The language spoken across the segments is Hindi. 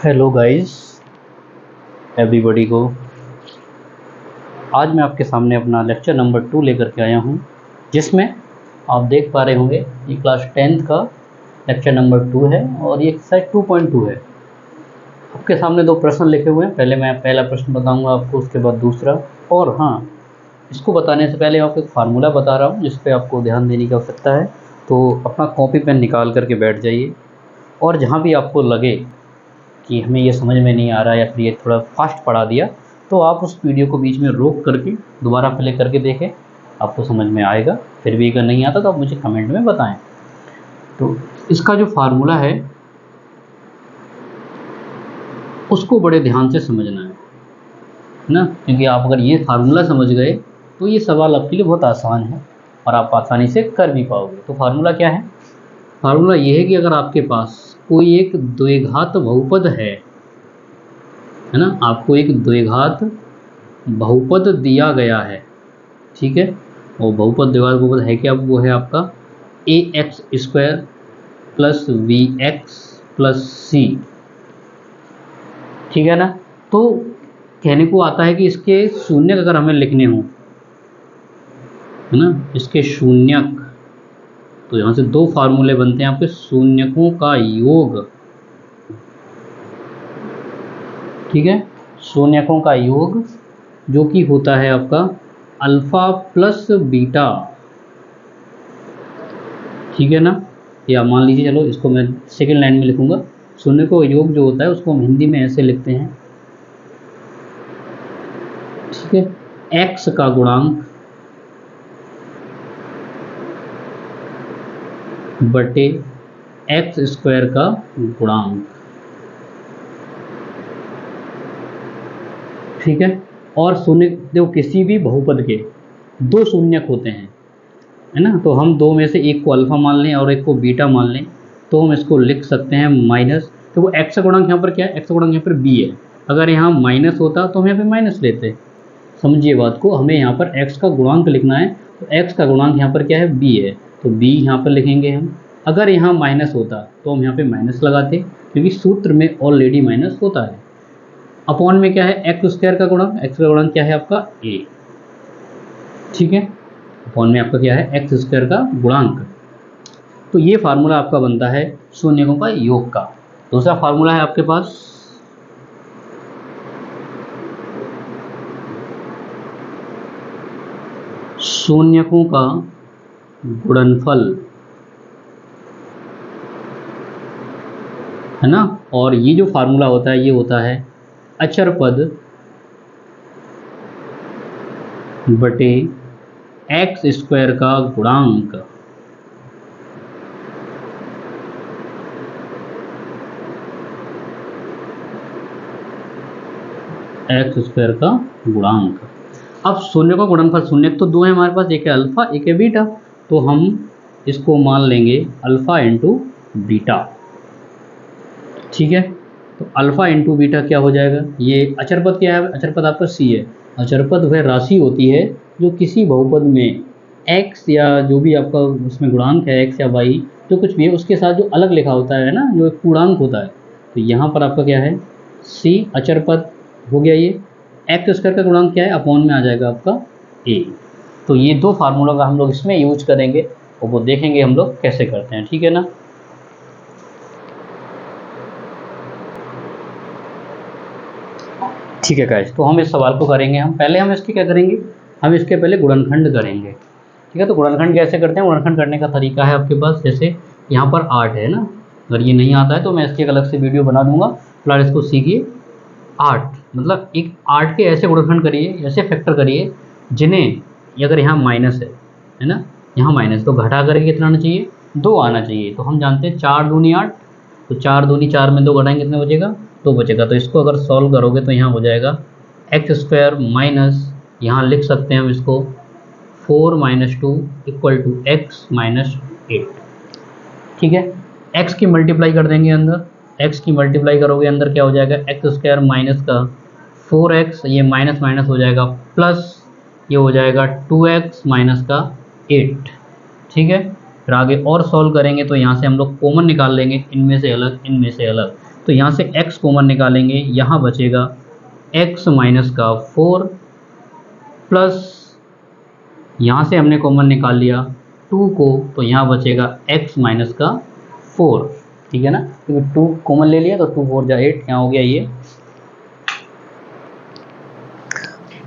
हेलो गाइस एवरीबॉडी को। आज मैं आपके सामने अपना लेक्चर नंबर 2 लेकर के आया हूं, जिसमें आप देख पा रहे होंगे ये क्लास 10th का लेक्चर नंबर 2 है और ये एक्सरसाइज 2.2 है। आपके सामने दो प्रश्न लिखे हुए हैं। पहले मैं पहला प्रश्न बताऊंगा आपको, उसके बाद दूसरा। और हाँ, इसको बताने से पहले आपको एक फार्मूला बता रहा हूँ जिस पर आपको ध्यान देने की आवश्यकता है। तो अपना कॉपी पेन निकाल करके बैठ जाइए और जहाँ भी आपको लगे कि हमें ये समझ में नहीं आ रहा है या फिर ये थोड़ा फास्ट पढ़ा दिया, तो आप उस वीडियो को बीच में रोक करके दोबारा प्ले करके देखें, आपको समझ में आएगा। फिर भी अगर नहीं आता तो आप मुझे कमेंट में बताएं। तो इसका जो फार्मूला है उसको बड़े ध्यान से समझना है ना, क्योंकि आप अगर ये फार्मूला समझ गए तो ये सवाल आपके लिए बहुत आसान है और आप आसानी से कर भी पाओगे। तो फार्मूला क्या है? फार्मूला ये है कि अगर आपके पास कोई एक द्विघात बहुपद है ना, आपको एक द्विघात बहुपद दिया गया है, ठीक है। और बहुपद द्विघात बहुपद है क्या? वो है आपका ax² plus vx plus c, ठीक है ना। तो कहने को आता है कि इसके शून्यक अगर हमें लिखने हो, है ना, इसके शून्यक, तो यहाँ से दो फार्मूले बनते हैं आपके शून्यकों का योग, ठीक है। शून्यकों का योग जो कि होता है आपका अल्फा प्लस बीटा, ठीक है ना। या मान लीजिए, चलो इसको मैं सेकेंड लाइन में लिखूंगा। शून्यकों का योग जो होता है उसको हम हिंदी में ऐसे लिखते हैं, ठीक है, x का गुणांक बटे x² का गुणांक, ठीक है। और शून्य देखो, किसी भी बहुपद के दो शून्यक होते हैं, है ना। तो हम दो में से एक को अल्फा मान लें और एक को बीटा मान लें, तो हम इसको लिख सकते हैं माइनस। तो वो x का गुणांक यहाँ पर क्या है? x का गुणांक यहाँ पर b है। अगर यहाँ माइनस होता तो हम यहाँ पे माइनस लेते। समझिए बात को, हमें यहाँ पर x का गुणांक लिखना है, तो x का गुणांक यहाँ पर क्या है? b है, तो b यहाँ पर लिखेंगे हम। अगर यहाँ माइनस होता तो हम यहाँ पे माइनस लगाते, क्योंकि सूत्र में ऑलरेडी माइनस होता है। अपॉन में क्या है? x² का गुणांक, x का गुणांक क्या है आपका? a, ठीक है। अपॉन में आपका क्या है? x² का गुणांक। तो ये फार्मूला आपका बनता है शून्यकों का योग का। दूसरा फार्मूला है आपके पास शून्यकों का गुणनफल, है ना। और ये जो फार्मूला होता है ये होता है अचर पद बटे x² का गुणांक, x² का गुणांक। अब शून्य का गुणनफल, शून्य तो दो है हमारे पास, एक है अल्फा एक है बीटा, तो हम इसको मान लेंगे अल्फा इंटू बीटा, ठीक है। तो अल्फा इंटू बीटा क्या हो जाएगा? ये अचरपद क्या है? अचरपद आपका c है। अचरपद वह राशि होती है जो किसी बहुपद में x या जो भी आपका उसमें गुणांक है x या y जो कुछ भी है उसके साथ जो अलग लिखा होता है ना, जो एक पूर्णांक होता है। तो यहाँ पर आपका क्या है? c अचरपद हो गया। ये x² का गुणांक क्या है? अपॉन में आ जाएगा आपका a। तो ये दो फार्मूला का हम लोग इसमें यूज करेंगे और वो देखेंगे हम लोग कैसे करते हैं, ठीक है ना। ठीक है गाइस, तो हम इस सवाल को करेंगे। हम पहले हम इसके क्या करेंगे? हम इसके पहले गुणनखंड करेंगे, ठीक है। तो गुणनखंड कैसे करते हैं? गुणनखंड करने का तरीका है आपके पास, जैसे यहाँ पर 8 है ना, अगर ये नहीं आता है तो मैं इसकी एक अलग से वीडियो बना दूंगा, फिलहाल इसको सीखिए। 8 मतलब एक 8 के ऐसे गुणनखंड करिए, ऐसे फैक्टर करिए जिन्हें अगर यहाँ माइनस है ना, यहाँ माइनस, तो घटा करके कितना आना चाहिए? 2 आना चाहिए। तो हम जानते हैं 4 दूनी 8, तो 4 दूनी 4 में 2 घटाएंगे कितने बचेगा? 2 बचेगा। तो इसको अगर सॉल्व करोगे तो यहाँ हो जाएगा x² माइनस, यहाँ लिख सकते हैं हम इसको 4 - 2 = x - 8, ठीक है। x की मल्टीप्लाई कर देंगे अंदर, x की मल्टीप्लाई करोगे अंदर क्या हो जाएगा? x² माइनस का 4x, ये माइनस माइनस हो जाएगा प्लस, ये हो जाएगा 2x माइनस का 8, ठीक है। फिर आगे और सॉल्व करेंगे तो यहाँ से हम लोग कॉमन निकाल लेंगे, इनमें से अलग इनमें से अलग, तो यहाँ से x कॉमन निकालेंगे, यहाँ बचेगा x माइनस का 4 प्लस यहाँ से हमने कॉमन निकाल लिया 2 को, तो यहाँ बचेगा x माइनस का 4। ठीक है ना, क्योंकि 2 कॉमन ले लिया तो 2 4 जा 8, यहाँ हो गया ये।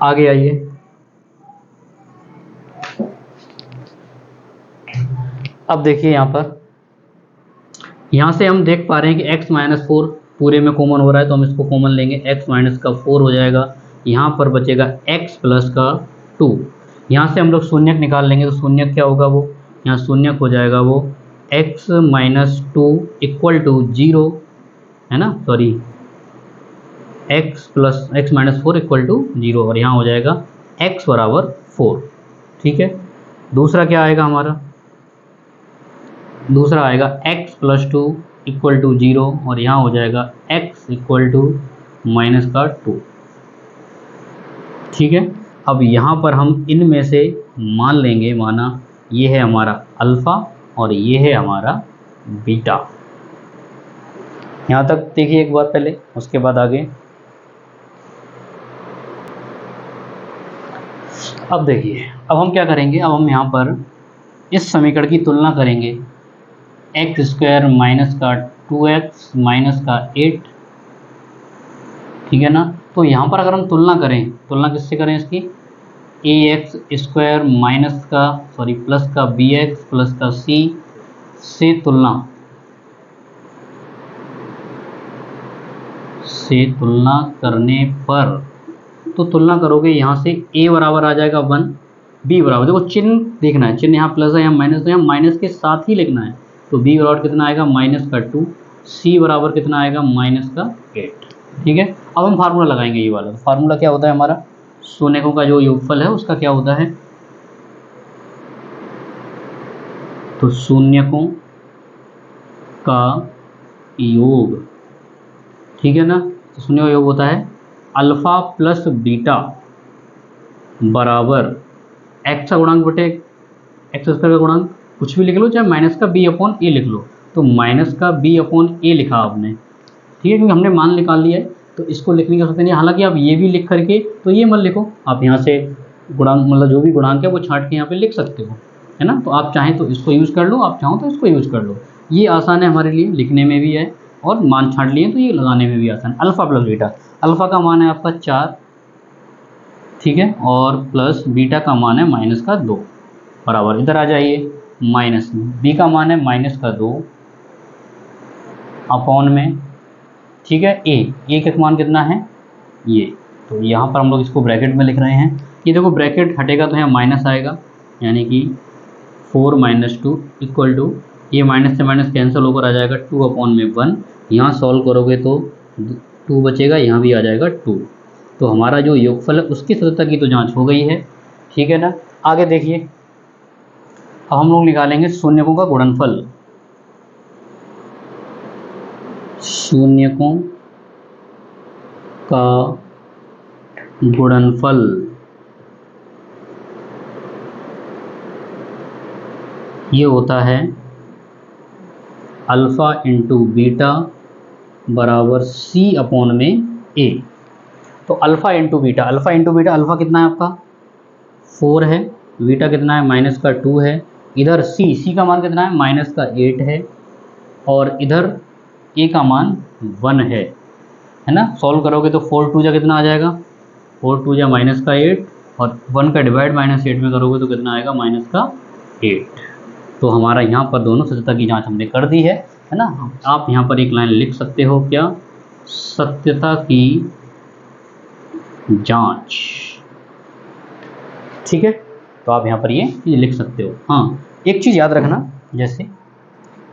आगे आइए, अब देखिए यहाँ से हम देख पा रहे हैं कि x माइनस 4 पूरे में कॉमन हो रहा है, तो हम इसको कॉमन लेंगे, x माइनस का 4 हो जाएगा, यहाँ पर बचेगा x प्लस का 2। यहाँ से हम लोग शून्यक निकाल लेंगे, तो शून्यक क्या होगा, वो यहाँ शून्यक हो जाएगा वो x माइनस 2 इक्वल टू 0, है ना, sorry x minus 4 equal to 0, और यहाँ हो जाएगा x बराबर 4। ठीक है, दूसरा क्या आएगा हमारा, दूसरा आएगा x प्लस 2 इक्वल टू 0, और यहाँ हो जाएगा x इक्वल टू माइनस का 2। ठीक है, अब यहाँ पर हम इनमें से मान लेंगे, माना ये है हमारा अल्फ़ा और ये है हमारा बीटा। यहाँ तक देखिए एक बार पहले, उसके बाद आगे। अब देखिए, अब हम क्या करेंगे, अब हम यहाँ पर इस समीकरण की तुलना करेंगे, एक्स स्क्वायर माइनस का 2x माइनस का 8। ठीक है ना, तो यहाँ पर अगर हम तुलना करें, तुलना किससे करें इसकी, ax स्क्वायर माइनस का प्लस का bx प्लस का c से तुलना करने पर, तो तुलना करोगे यहाँ से a बराबर आ जाएगा 1, b बराबर, देखो चिन्ह देखना है, चिन्ह यहाँ प्लस है यहाँ माइनस है, यहाँ माइनस के साथ ही लिखना है, तो b बराबर कितना आएगा माइनस का 2, c बराबर कितना आएगा माइनस का 8। ठीक है, अब हम फार्मूला लगाएंगे ये वाला। फार्मूला क्या होता है हमारा, शून्यकों का जो योगफल है उसका क्या होता है, तो शून्यकों का योग, ठीक है ना, तो शून्य का योग होता है अल्फा प्लस बीटा बराबर एक्स का गुणांक बटे एक्स स्क्वायर का गुणांक, कुछ भी लिख लो, चाहे माइनस का बी अपॉन ए लिख लो, तो माइनस का बी अपॉन ए लिखा आपने। ठीक है, क्योंकि हमने मान निकाल लिया है तो इसको लिखने की जरूरत नहीं। हालांकि आप ये भी लिख करके तो ये मत लिखो, आप यहाँ से गुणांक मतलब जो भी गुणांक है वो छांट के यहाँ पे लिख सकते हो, है ना, तो आप चाहें तो इसको यूज़ कर लो, आप चाहो तो इसको यूज़ कर लो, ये आसान है हमारे लिए, लिखने में भी है और मान छांट लिए तो ये लगाने में भी आसान है। अल्फ़ा प्लस बीटा, अल्फ़ा का मान है आपका 4, ठीक है, और प्लस बीटा का मान है माइनस का 2 बराबर, इधर आ जाइए, माइनस बी का मान है माइनस का 2 अपॉन में, ठीक है, ए का मान कितना है ये, तो यहाँ पर हम लोग इसको ब्रैकेट में लिख रहे हैं। ये देखो ब्रैकेट हटेगा तो यहाँ माइनस आएगा, यानी कि 4 माइनस 2 इक्वल टू, ये माइनस से माइनस कैंसिल होकर आ जाएगा 2 अपॉन में 1, यहाँ सॉल्व करोगे तो 2 बचेगा, यहाँ भी आ जाएगा 2। तो हमारा जो योगफल है उसकी सत्यता की तो जांच हो गई है। ठीक है ना, आगे देखिए, अब हम लोग निकालेंगे शून्यकों का गुणनफल। शून्यकों का गुणनफल ये होता है अल्फ़ा इंटू बीटा बराबर सी अपॉन में ए। तो अल्फ़ा इंटू बीटा, अल्फ़ा कितना है आपका 4 है, बीटा कितना है माइनस का 2 है, इधर सी का मान कितना है माइनस का 8 है, और इधर ए का मान 1 है ना। सॉल्व करोगे तो 4 2 जा कितना आ जाएगा, 4 2 जा माइनस का 8, और 1 का डिवाइड माइनस 8 में करोगे तो कितना आएगा माइनस का 8। तो हमारा यहाँ पर दोनों सत्यता की जांच हमने कर दी है ना। आप यहाँ पर एक लाइन लिख सकते हो, क्या, सत्यता की जांच। ठीक है, तो आप यहाँ पर ये लिख सकते हो। हाँ, एक चीज़ याद रखना, जैसे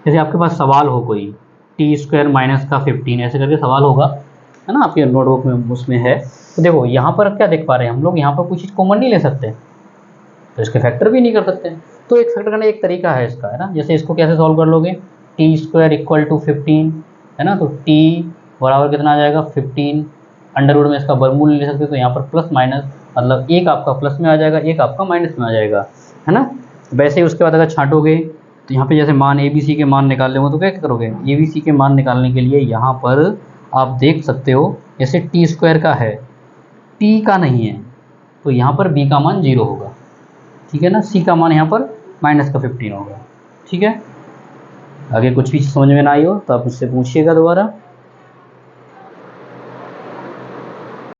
आपके पास सवाल हो कोई टी स्क्वायर माइनस का 15 ऐसे करके सवाल होगा, है ना, आपके नोटबुक में उसमें है, तो देखो यहाँ पर क्या देख पा रहे हैं हम लोग, यहाँ पर कुछ चीज़ कॉमन नहीं ले सकते, तो इसके फैक्टर भी नहीं कर सकते। तो एक फैक्टर करने एक तरीका है इसका, है ना, जैसे इसको कैसे सॉल्व कर लोगे, टी स्क्वायर इक्वल टू 15, है ना, तो टी बराबर कितना आ जाएगा 15, अंडर रूट में इसका वर्गमूल ले सकते हो, तो यहाँ पर प्लस माइनस मतलब एक आपका प्लस में आ जाएगा, एक आपका माइनस में आ जाएगा, है ना। वैसे ही उसके बाद अगर छांटोगे तो यहाँ पे जैसे मान ए बी सी के मान निकालने हो तो क्या करोगे, ए बी सी के मान निकालने के लिए यहाँ पर आप देख सकते हो जैसे टी स्क्वायर का है, टी का नहीं है, तो यहाँ पर बी का मान 0 होगा, ठीक है ना। सी का मान यहाँ पर -15 होगा, ठीक है। आगे कुछ भी समझ में ना आई हो तो आप मुझसे पूछिएगा दोबारा।